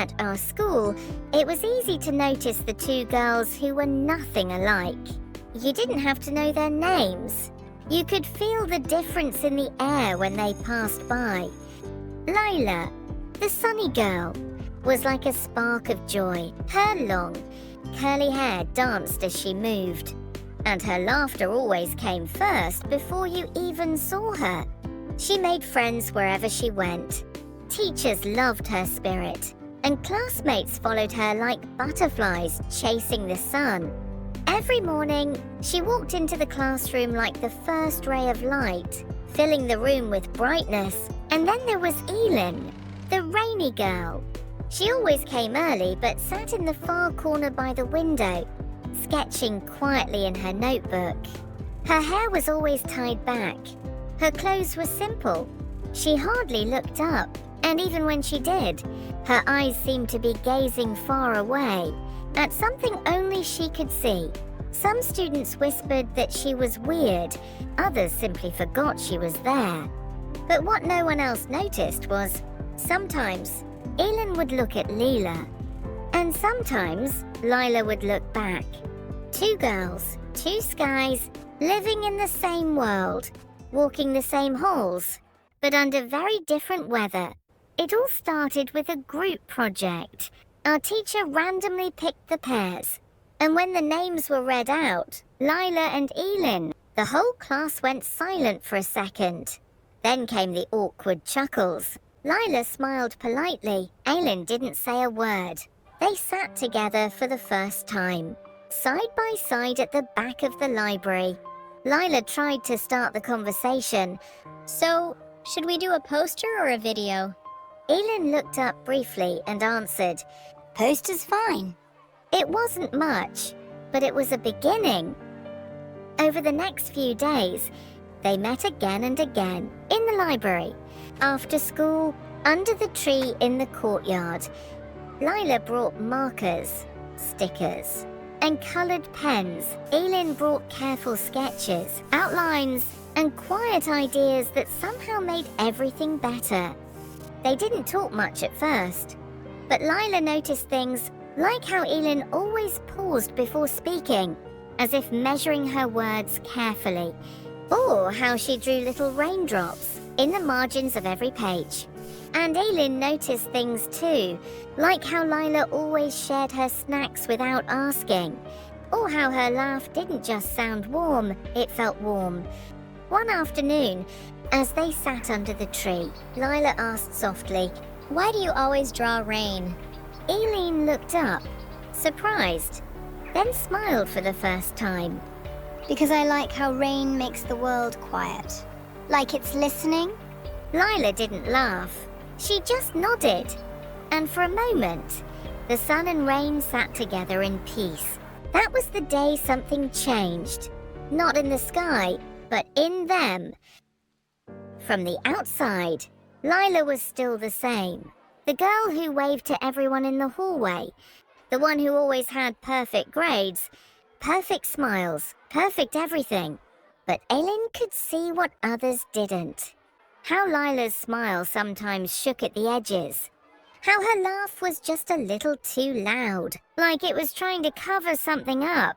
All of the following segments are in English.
At our school, it was easy to notice the two girls who were nothing alike. You didn't have to know their names. You could feel the difference in the air when they passed by. Lila, the sunny girl, was like a spark of joy. Her long, curly hair danced as she moved, and her laughter always came first before you even saw her. She made friends wherever she went. Teachers loved her spirit, and classmates followed her like butterflies chasing the sun. Every morning, she walked into the classroom like the first ray of light, filling the room with brightness. And then there was Elin, the rainy girl. She always came early but sat in the far corner by the window, sketching quietly in her notebook. Her hair was always tied back. Her clothes were simple. She hardly looked up, and even when she did, her eyes seemed to be gazing far away, at something only she could see. Some students whispered that she was weird, others simply forgot she was there. But what no one else noticed was, sometimes Elin would look at Lila, and sometimes Lila would look back. Two girls, two skies, living in the same world, walking the same halls, but under very different weather. It all started with a group project. Our teacher randomly picked the pairs, and when the names were read out, Lila and Elin, the whole class went silent for a second. Then came the awkward chuckles. Lila smiled politely. Elin didn't say a word. They sat together for the first time, side by side at the back of the library. Lila tried to start the conversation. So, should we do a poster or a video? Elin looked up briefly and answered, Poster's fine. It wasn't much, but it was a beginning. Over the next few days, they met again and again, in the library, after school, under the tree in the courtyard. Lila brought markers, stickers, and colored pens. Elin brought careful sketches, outlines, and quiet ideas that somehow made everything better. They didn't talk much at first, but Lila noticed things like how Elin always paused before speaking, as if measuring her words carefully, or how she drew little raindrops in the margins of every page. And Elin noticed things too, like how Lila always shared her snacks without asking, or how her laugh didn't just sound warm, it felt warm. One afternoon, as they sat under the tree, Lila asked softly, Why do you always draw rain? Elin looked up, surprised, then smiled for the first time. Because I like how rain makes the world quiet. Like it's listening? Lila didn't laugh. She just nodded. And for a moment, the sun and rain sat together in peace. That was the day something changed. Not in the sky, but in them. From the outside, Lila was still the same. The girl who waved to everyone in the hallway. The one who always had perfect grades, perfect smiles, perfect everything. But Elin could see what others didn't. How Lila's smile sometimes shook at the edges. How her laugh was just a little too loud, like it was trying to cover something up.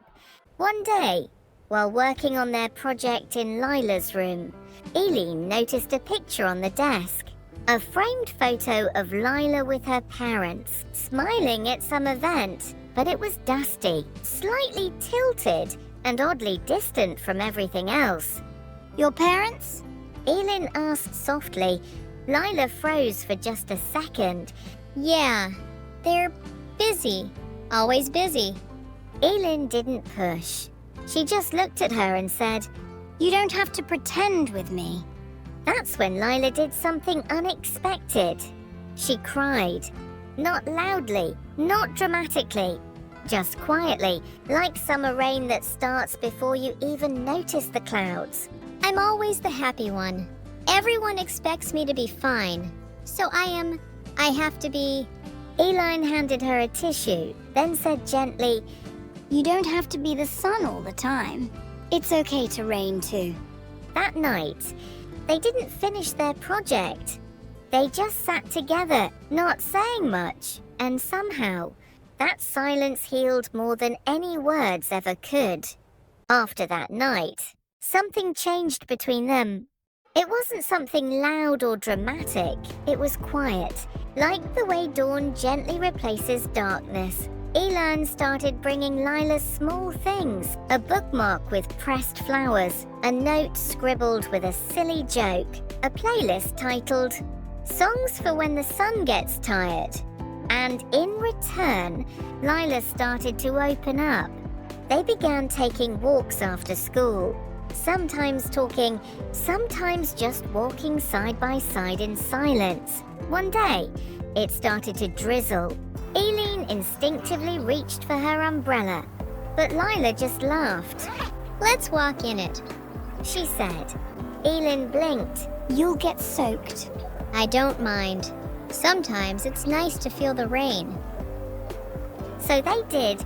One day, while working on their project in Lila's room, Elin noticed a picture on the desk. A framed photo of Lila with her parents, smiling at some event, but it was dusty, slightly tilted, and oddly distant from everything else. Your parents? Elin asked softly. Lila froze for just a second. Yeah, they're busy. Always busy. Elin didn't push. She just looked at her and said, You don't have to pretend with me. That's when Lila did something unexpected. She cried. Not loudly, not dramatically, just quietly, like summer rain that starts before you even notice the clouds. I'm always the happy one. Everyone expects me to be fine. So I have to be... Elin handed her a tissue, then said gently, You don't have to be the sun all the time. It's okay to rain too. That night, they didn't finish their project. They just sat together, not saying much, and somehow, that silence healed more than any words ever could. After that night, something changed between them. It wasn't something loud or dramatic, it was quiet, like the way dawn gently replaces darkness. Elan started bringing Lila's small things, a bookmark with pressed flowers, a note scribbled with a silly joke, a playlist titled Songs for When the Sun Gets Tired. And in return, Lila started to open up. They began taking walks after school, sometimes talking, sometimes just walking side by side in silence. One day, it started to drizzle. Eileen instinctively reached for her umbrella, but Lila just laughed. Let's walk in it, she said. Eileen blinked. You'll get soaked. I don't mind. Sometimes it's nice to feel the rain. So they did.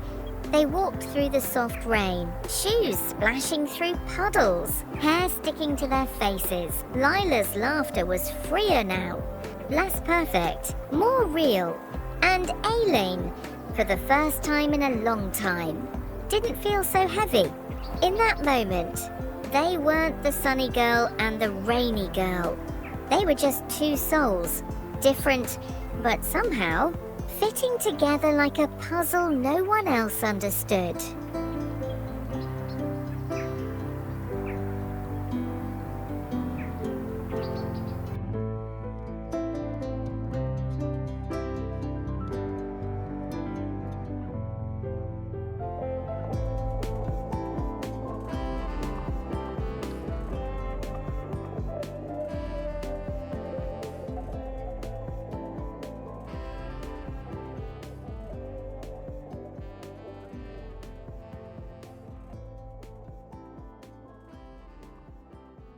They walked through the soft rain, shoes splashing through puddles, hair sticking to their faces. Lila's laughter was freer now, less perfect, more real. And Aileen, for the first time in a long time, didn't feel so heavy. In that moment, they weren't the sunny girl and the rainy girl. They were just two souls, different, but somehow fitting together like a puzzle no one else understood.